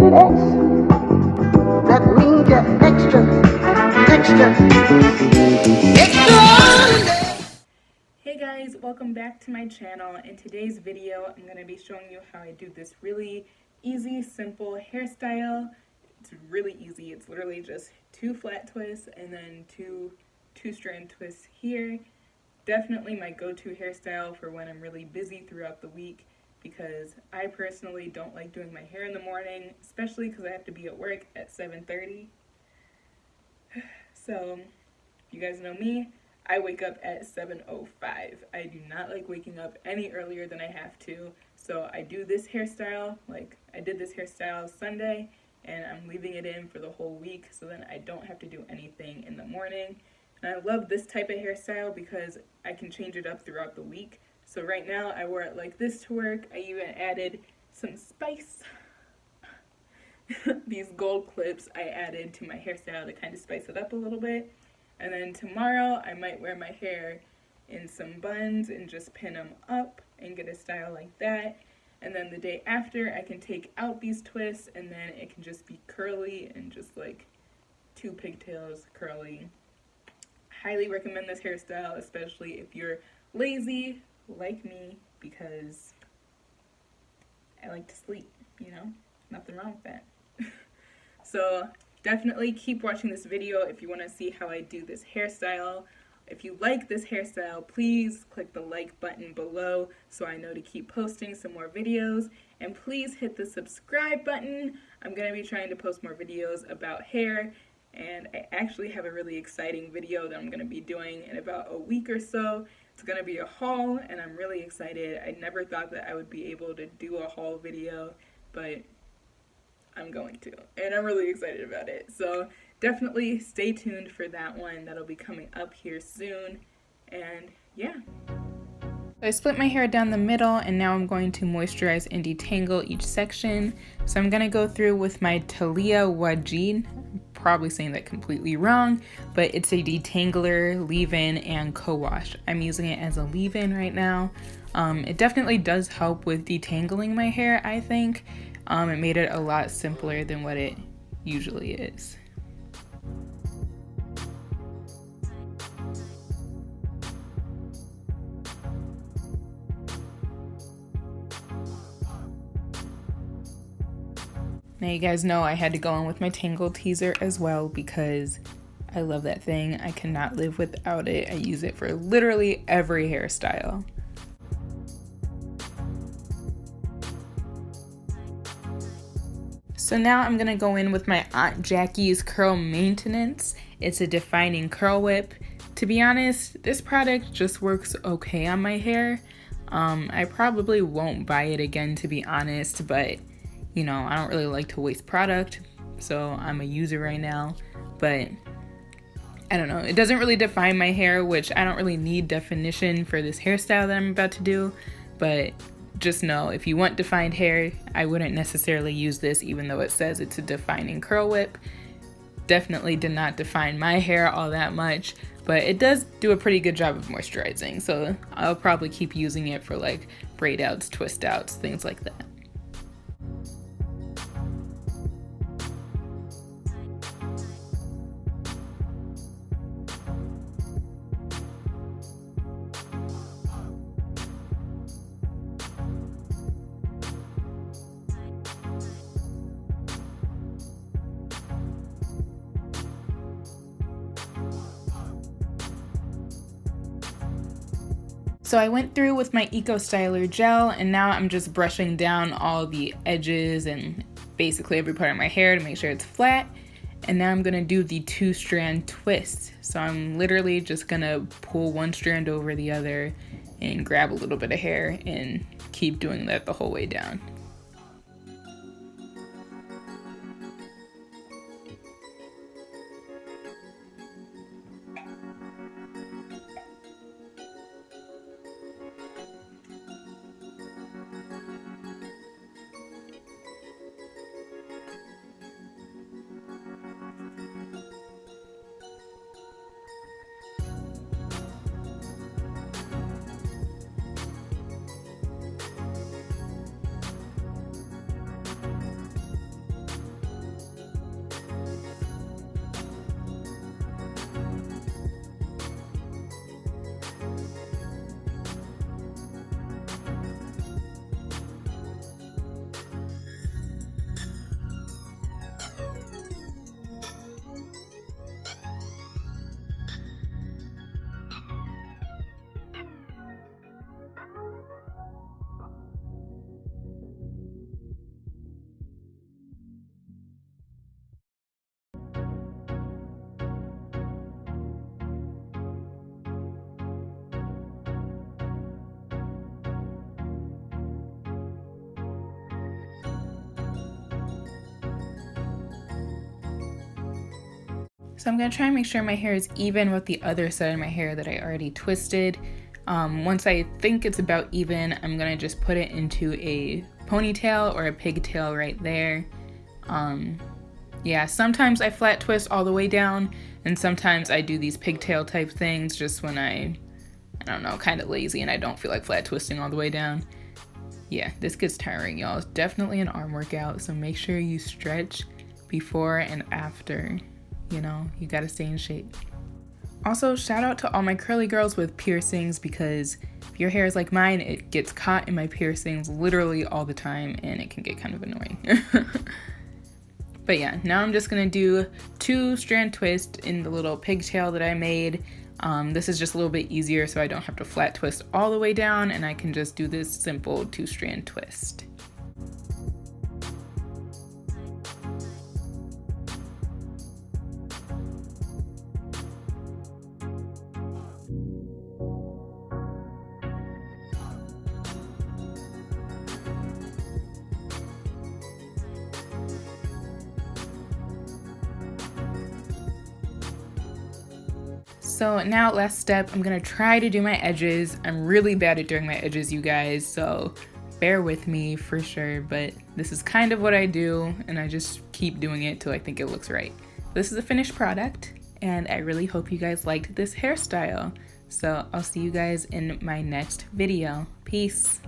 rated X. That means you're extra, extraordinary. Hey guys, welcome back to my channel. In today's video, I'm going to be showing you how I do this really easy, simple hairstyle. It's really easy. It's literally just 2 flat twists and then two strand twists here. Definitely my go-to hairstyle for when I'm really busy throughout the week, because I personally don't like doing my hair in the morning, especially because I have to be at work at 7:30. So, you guys know me. I wake up at 7:05. I do not like waking up any earlier than I have to. So I do this hairstyle, like I did this hairstyle Sunday, and I'm leaving it in for the whole week so then I don't have to do anything in the morning. And I love this type of hairstyle because I can change it up throughout the week. So right now I wore it like this to work. I even added some spice. These gold clips I added to my hairstyle to kind of spice it up a little bit. And then tomorrow I might wear my hair in some buns and just pin them up and get a style like that. And then the day after I can take out these twists and then it can just be curly and just like 2 pigtails curly. Highly recommend this hairstyle, especially if you're lazy like me, because I like to sleep, you know? Nothing wrong with that. So definitely keep watching this video if you want to see how I do this hairstyle. If you like this hairstyle, please click the like button below so I know to keep posting some more videos. And please hit the subscribe button. I'm going to be trying to post more videos about hair. And I actually have a really exciting video that I'm going to be doing in about a week or so. It's going to be a haul, and I'm really excited. I never thought that I would be able to do a haul video, but I'm going to, and I'm really excited about it. So definitely stay tuned for that one. That'll be coming up here soon. And yeah. I split my hair down the middle, and now I'm going to moisturize and detangle each section. So I'm going to go through with my Talia Wajid. I'm probably saying that completely wrong, but it's a detangler, leave-in, and co-wash. I'm using it as a leave-in right now. It definitely does help with detangling my hair, I think. It made it a lot simpler than what it usually is. Now you guys know I had to go in with my Tangle Teaser as well because I love that thing. I cannot live without it. I use it for literally every hairstyle. So now I'm gonna go in with my Aunt Jackie's Curl Maintenance. It's a defining curl whip. To be honest, this product just works okay on my hair. I probably won't buy it again, to be honest, but you know, I don't really like to waste product, so I'm a user right now. But I don't know, it doesn't really define my hair, which I don't really need definition for this hairstyle that I'm about to do, but just know if you want defined hair, I wouldn't necessarily use this, even though it says it's a defining curl whip. Definitely did not define my hair all that much, but it does do a pretty good job of moisturizing, so I'll probably keep using it for like braid outs, twist outs, things like that. So I went through with my Eco Styler gel, and now I'm just brushing down all the edges and basically every part of my hair to make sure it's flat. And now I'm gonna do the 2 strand twist. So I'm literally just gonna pull one strand over the other and grab a little bit of hair and keep doing that the whole way down. So I'm going to try and make sure my hair is even with the other side of my hair that I already twisted. Once I think it's about even, I'm going to just put it into a ponytail or a pigtail right there. Yeah, sometimes I flat twist all the way down, and sometimes I do these pigtail type things just when I don't know, kind of lazy and I don't feel like flat twisting all the way down. Yeah, this gets tiring, y'all. It's definitely an arm workout, so make sure you stretch before and after. You know, you gotta stay in shape. Also, shout out to all my curly girls with piercings, because if your hair is like mine, it gets caught in my piercings literally all the time and it can get kind of annoying. But yeah, now I'm just gonna do 2 strand twists in the little pigtail that I made. This is just a little bit easier so I don't have to flat twist all the way down, and I can just do this simple 2 strand twist. So now last step, I'm gonna try to do my edges. I'm really bad at doing my edges, you guys, so bear with me for sure, but this is kind of what I do, and I just keep doing it till I think it looks right. This is a finished product, and I really hope you guys liked this hairstyle. So I'll see you guys in my next video. Peace.